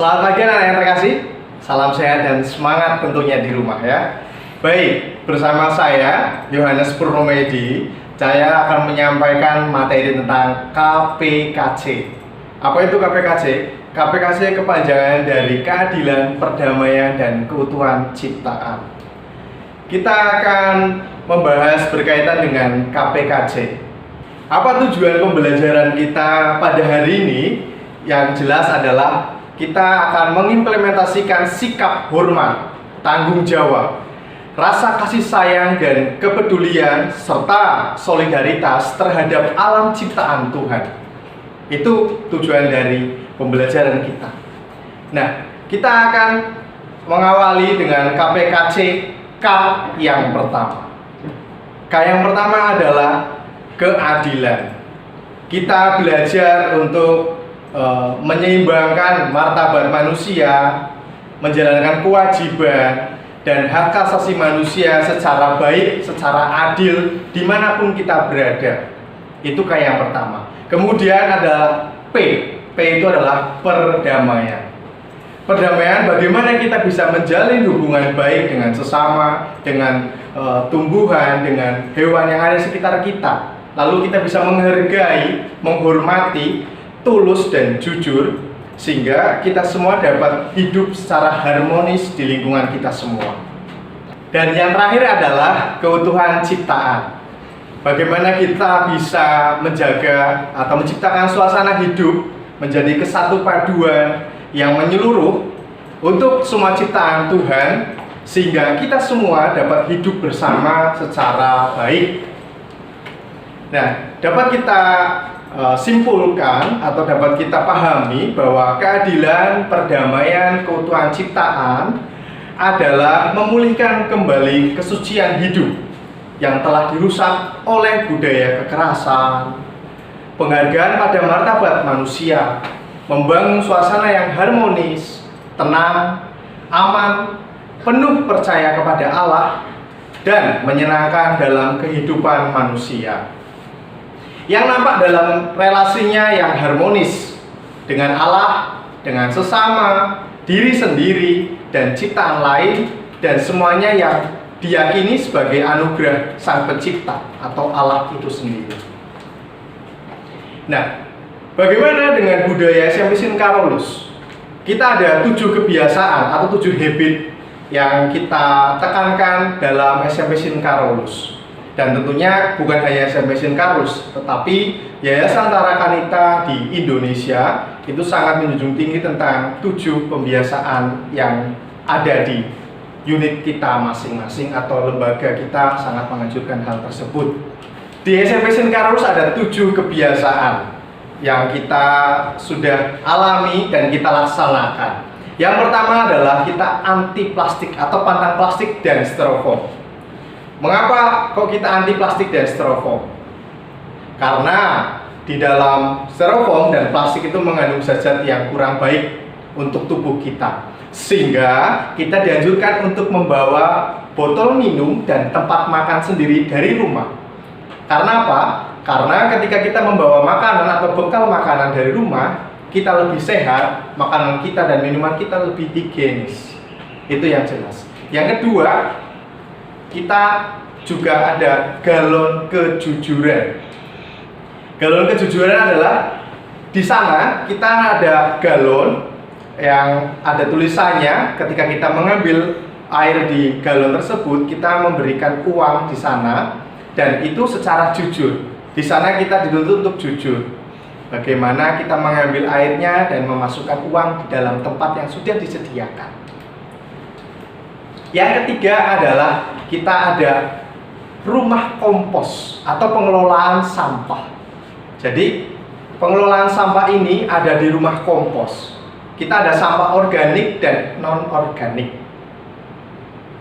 Selamat pagi anak yang terkasih. Salam sehat dan semangat tentunya di rumah ya. Baik, bersama saya Yohanes Purnomedi, saya akan menyampaikan materi tentang KPKC. Apa itu KPKC? KPKC kepanjangan dari Keadilan, Perdamaian, dan Keutuhan Ciptaan. Kita akan membahas berkaitan dengan KPKC. Apa tujuan pembelajaran kita pada hari ini? Yang jelas adalah kita akan mengimplementasikan sikap hormat, tanggung jawab, rasa kasih sayang dan kepedulian serta solidaritas terhadap alam ciptaan Tuhan. Itu tujuan dari pembelajaran kita. Nah, kita akan mengawali dengan KPKC K yang pertama. K yang pertama adalah keadilan. Kita belajar untuk menyeimbangkan martabat manusia, menjalankan kewajiban dan hak asasi manusia secara baik, secara adil dimanapun kita berada. Itu kayak yang pertama. Kemudian ada P. P itu adalah perdamaian. Perdamaian, bagaimana kita bisa menjalin hubungan baik dengan sesama, dengan tumbuhan, dengan hewan yang ada di sekitar kita. Lalu kita bisa menghargai, menghormati, tulus dan jujur, sehingga kita semua dapat hidup secara harmonis di lingkungan kita semua. Dan yang terakhir adalah keutuhan ciptaan. Bagaimana kita bisa menjaga atau menciptakan suasana hidup menjadi kesatu paduan yang menyeluruh untuk semua ciptaan Tuhan, sehingga kita semua dapat hidup bersama secara baik. Nah, dapat kita simpulkan atau dapat kita pahami bahwa keadilan, perdamaian, keutuhan ciptaan adalah memulihkan kembali kesucian hidup yang telah dirusak oleh budaya kekerasan, penghargaan pada martabat manusia, membangun suasana yang harmonis, tenang, aman, penuh percaya kepada Allah, dan menyenangkan dalam kehidupan manusia. Yang nampak dalam relasinya yang harmonis dengan Allah, dengan sesama, diri sendiri, dan ciptaan lain, dan semuanya yang diyakini sebagai anugerah Sang Pencipta atau Allah itu sendiri. Nah, bagaimana dengan budaya SMP Sin Carolus? Kita ada 7 kebiasaan atau 7 habit yang kita tekankan dalam SMP Sin Carolus. Dan tentunya bukan hanya SMP Sin Carolus, tetapi Yayasan Tarakanita di Indonesia itu sangat menjunjung tinggi tentang 7 pembiasaan yang ada di unit kita masing-masing atau lembaga kita sangat menganjurkan hal tersebut. Di SMP Sin Carolus ada 7 kebiasaan yang kita sudah alami dan kita laksanakan. Yang pertama adalah kita anti plastik atau pantang plastik dan styrofoam. Mengapa kok kita anti plastik dan styrofoam? Karena di dalam styrofoam dan plastik itu mengandung zat-zat yang kurang baik untuk tubuh kita, sehingga kita dianjurkan untuk membawa botol minum dan tempat makan sendiri dari rumah. Karena apa? Karena ketika kita membawa makanan atau bekal makanan dari rumah, kita lebih sehat, makanan kita dan minuman kita lebih higienis. Itu yang jelas. Yang kedua, kita juga ada galon kejujuran. Galon kejujuran adalah di sana kita ada galon yang ada tulisannya, ketika kita mengambil air di galon tersebut, kita memberikan uang di sana, dan itu secara jujur. Di sana kita dituntut untuk jujur. Bagaimana kita mengambil airnya dan memasukkan uang di dalam tempat yang sudah disediakan. Yang ketiga adalah kita ada rumah kompos atau pengelolaan sampah. Jadi pengelolaan sampah ini ada di rumah kompos. Kita ada sampah organik dan non-organik.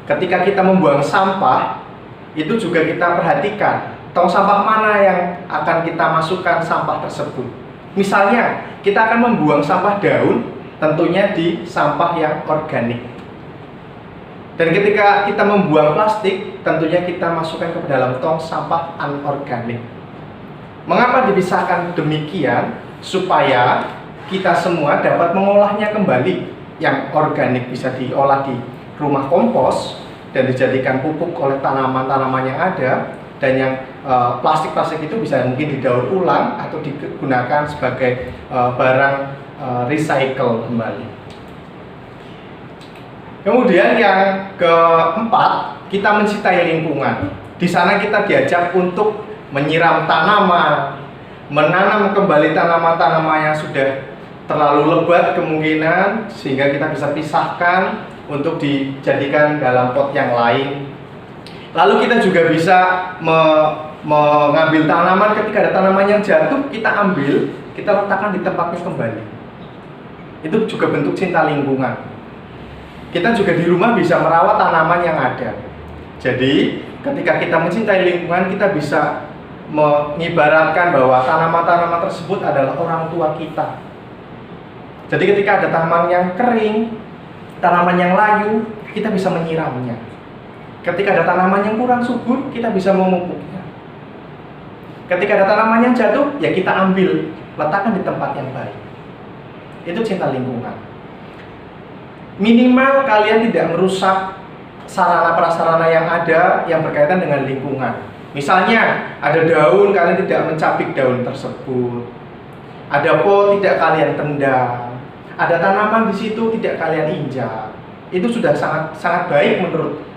Ketika kita membuang sampah, itu juga kita perhatikan tong sampah mana yang akan kita masukkan sampah tersebut. Misalnya kita akan membuang sampah daun, tentunya di sampah yang organik. Dan ketika kita membuang plastik, tentunya kita masukkan ke dalam tong sampah anorganik. Mengapa dipisahkan demikian? Supaya kita semua dapat mengolahnya kembali. Yang organik bisa diolah di rumah kompos dan dijadikan pupuk oleh tanaman-tanaman yang ada, dan yang plastik-plastik itu bisa mungkin didaur ulang atau digunakan sebagai barang recycle kembali. Kemudian yang keempat, kita mencintai lingkungan. Di sana kita diajak untuk menyiram tanaman, menanam kembali tanaman-tanaman yang sudah terlalu lebat kemungkinan, sehingga kita bisa pisahkan untuk dijadikan dalam pot yang lain. Lalu kita juga bisa mengambil tanaman, ketika ada tanaman yang jatuh, kita ambil, kita letakkan di tempatnya kembali. Itu juga bentuk cinta lingkungan. Kita juga di rumah bisa merawat tanaman yang ada. Jadi ketika kita mencintai lingkungan, kita bisa mengibaratkan bahwa tanaman-tanaman tersebut adalah orang tua kita. Jadi ketika ada tanaman yang kering, tanaman yang layu, kita bisa menyiramnya. Ketika ada tanaman yang kurang subur, kita bisa memupuknya. Ketika ada tanaman yang jatuh, ya kita ambil, letakkan di tempat yang baik. Itu cinta lingkungan. Minimal kalian tidak merusak sarana prasarana yang ada yang berkaitan dengan lingkungan. Misalnya ada daun, kalian tidak mencabik daun tersebut. Ada pot, tidak kalian tendang. Ada tanaman di situ, tidak kalian injak. Itu sudah sangat baik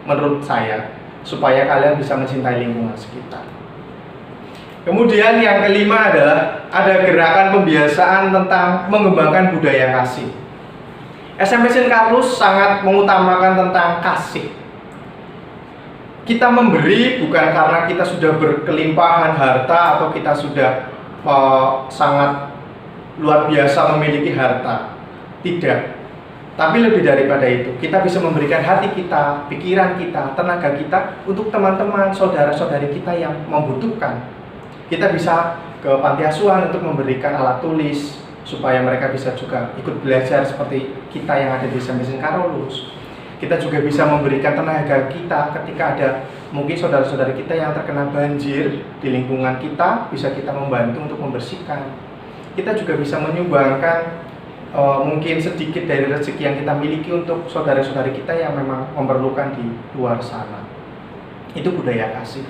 menurut saya, supaya kalian bisa mencintai lingkungan sekitar. Kemudian yang kelima adalah ada gerakan pembiasaan tentang mengembangkan budaya kasih. SMP St. Carolus sangat mengutamakan tentang kasih. Kita memberi bukan karena kita sudah berkelimpahan harta atau kita sudah sangat luar biasa memiliki harta. Tidak. Tapi lebih daripada itu, kita bisa memberikan hati kita, pikiran kita, tenaga kita untuk teman-teman, saudara-saudari kita yang membutuhkan. Kita bisa ke panti asuhan untuk memberikan alat tulis supaya mereka bisa juga ikut belajar seperti kita yang ada di SMP St. Carolus. Kita juga bisa memberikan tenaga kita ketika ada mungkin saudara-saudari kita yang terkena banjir di lingkungan kita, bisa kita membantu untuk membersihkan. Kita juga bisa menyumbangkan mungkin sedikit dari rezeki yang kita miliki untuk saudara-saudari kita yang memang memerlukan di luar sana. Itu budaya kasih.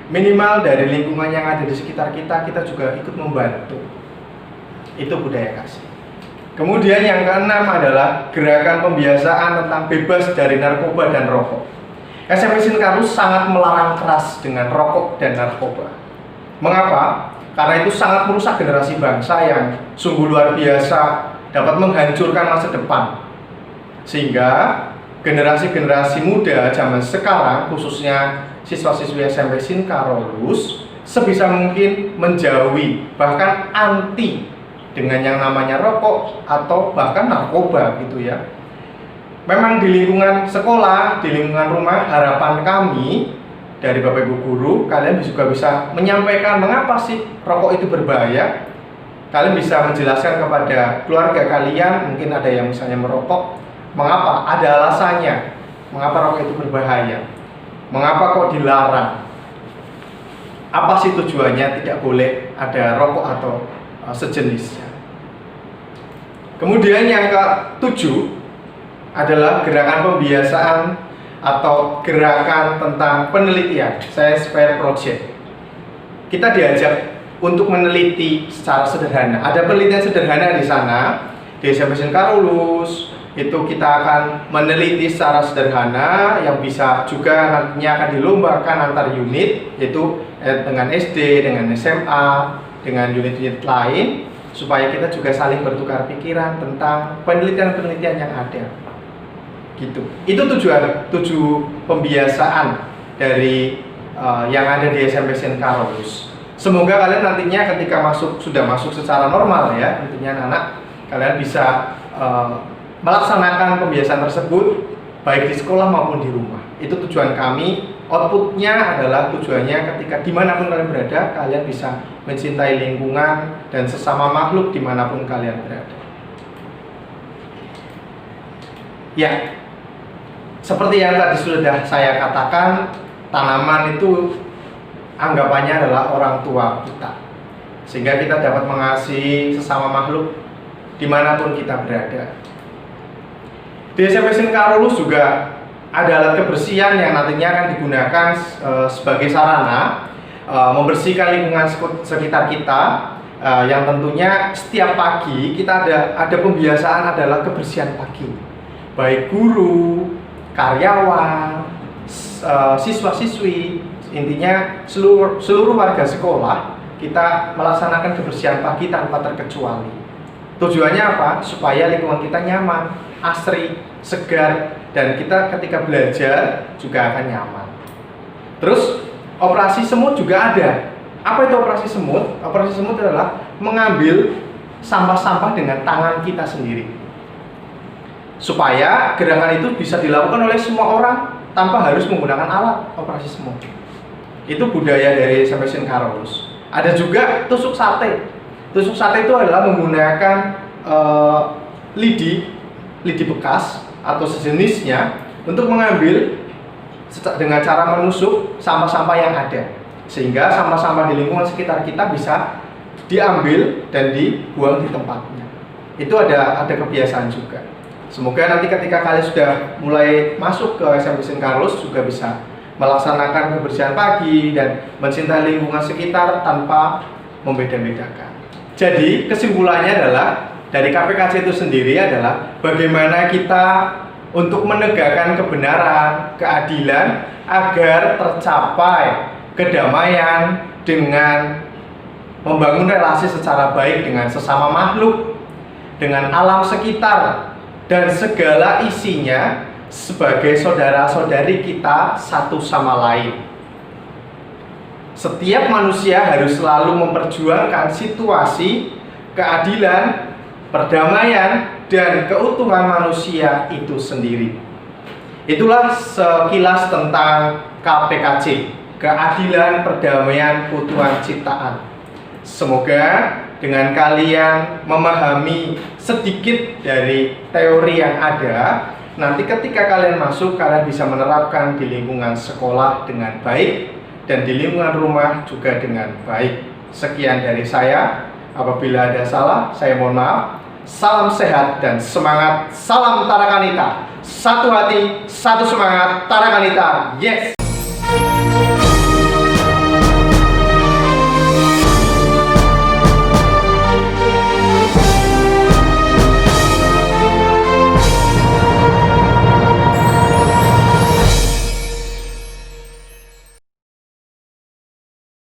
Minimal dari lingkungan yang ada di sekitar kita, kita juga ikut membantu. Itu budaya kasih. Kemudian yang keenam adalah gerakan pembiasaan tentang bebas dari narkoba dan rokok. SMP St. Carolus sangat melarang keras dengan rokok dan narkoba. Mengapa? Karena itu sangat merusak generasi bangsa yang sungguh luar biasa, dapat menghancurkan masa depan. Sehingga generasi-generasi muda zaman sekarang, khususnya siswa-siswi SMP St. Carolus, sebisa mungkin menjauhi, bahkan anti dengan yang namanya rokok atau bahkan narkoba gitu ya. Memang di lingkungan sekolah, di lingkungan rumah, harapan kami dari Bapak Ibu Guru, kalian juga bisa menyampaikan mengapa sih rokok itu berbahaya. Kalian bisa menjelaskan kepada keluarga kalian, mungkin ada yang misalnya merokok, mengapa, ada alasannya, mengapa rokok itu berbahaya, mengapa kok dilarang, apa sih tujuannya tidak boleh ada rokok atau sejenisnya. Kemudian yang ke-7 adalah gerakan pembiasaan atau gerakan tentang penelitian, Science Fair Project. Kita diajak untuk meneliti secara sederhana. Ada penelitian sederhana di sana di SMP St. Carolus. Itu kita akan meneliti secara sederhana yang bisa juga nantinya akan dilombakan antar unit, yaitu dengan SD, dengan SMA, dengan unit-unit lain, supaya kita juga saling bertukar pikiran tentang penelitian-penelitian yang ada. Gitu. Itu tujuh pembiasaan dari yang ada di SMP St. Carolus. Semoga kalian nantinya ketika sudah masuk secara normal ya, tentunya anak kalian bisa melaksanakan pembiasaan tersebut baik di sekolah maupun di rumah. Itu tujuan kami. Outputnya adalah tujuannya ketika dimanapun kalian berada, kalian bisa mencintai lingkungan dan sesama makhluk dimanapun kalian berada. Ya, seperti yang tadi sudah saya katakan, tanaman itu anggapannya adalah orang tua kita, sehingga kita dapat mengasihi sesama makhluk dimanapun kita berada. Di SMP Sin Carolus juga ada alat kebersihan yang nantinya akan digunakan sebagai sarana membersihkan lingkungan sekitar kita, yang tentunya setiap pagi kita ada pembiasaan adalah kebersihan pagi, baik guru, karyawan, siswa-siswi, intinya seluruh warga sekolah kita melaksanakan kebersihan pagi tanpa terkecuali. Tujuannya apa? Supaya lingkungan kita nyaman, asri, segar, dan kita ketika belajar juga akan nyaman. Terus operasi semut juga ada. Apa itu operasi semut? Operasi semut adalah mengambil sampah-sampah dengan tangan kita sendiri, supaya gerakan itu bisa dilakukan oleh semua orang tanpa harus menggunakan alat. Operasi semut itu budaya dari SMP Sin Carolus. Ada juga tusuk sate. Tusuk sate itu adalah menggunakan lidi bekas atau sejenisnya untuk mengambil dengan cara menusuk sampah-sampah yang ada, sehingga sampah-sampah di lingkungan sekitar kita bisa diambil dan dibuang di tempatnya. Itu ada kebiasaan juga. Semoga nanti ketika kalian sudah mulai masuk ke SMP Sin Carolus juga bisa melaksanakan kebersihan pagi dan mencintai lingkungan sekitar tanpa membeda-bedakan. Jadi kesimpulannya adalah dari KPKC itu sendiri adalah bagaimana kita untuk menegakkan kebenaran, keadilan agar tercapai kedamaian dengan membangun relasi secara baik dengan sesama makhluk, dengan alam sekitar, dan segala isinya sebagai saudara-saudari kita satu sama lain. Setiap manusia harus selalu memperjuangkan situasi keadilan, perdamaian, dan keutuhan manusia itu sendiri. Itulah sekilas tentang KPKC, keadilan, perdamaian, keutuhan ciptaan. Semoga dengan kalian memahami sedikit dari teori yang ada, nanti ketika kalian masuk, kalian bisa menerapkan di lingkungan sekolah dengan baik dan di lingkungan rumah juga dengan baik. Sekian dari saya. Apabila ada salah, saya mohon maaf. Salam sehat dan semangat. Salam Tarakanita. Satu hati, satu semangat. Tarakanita. Yes!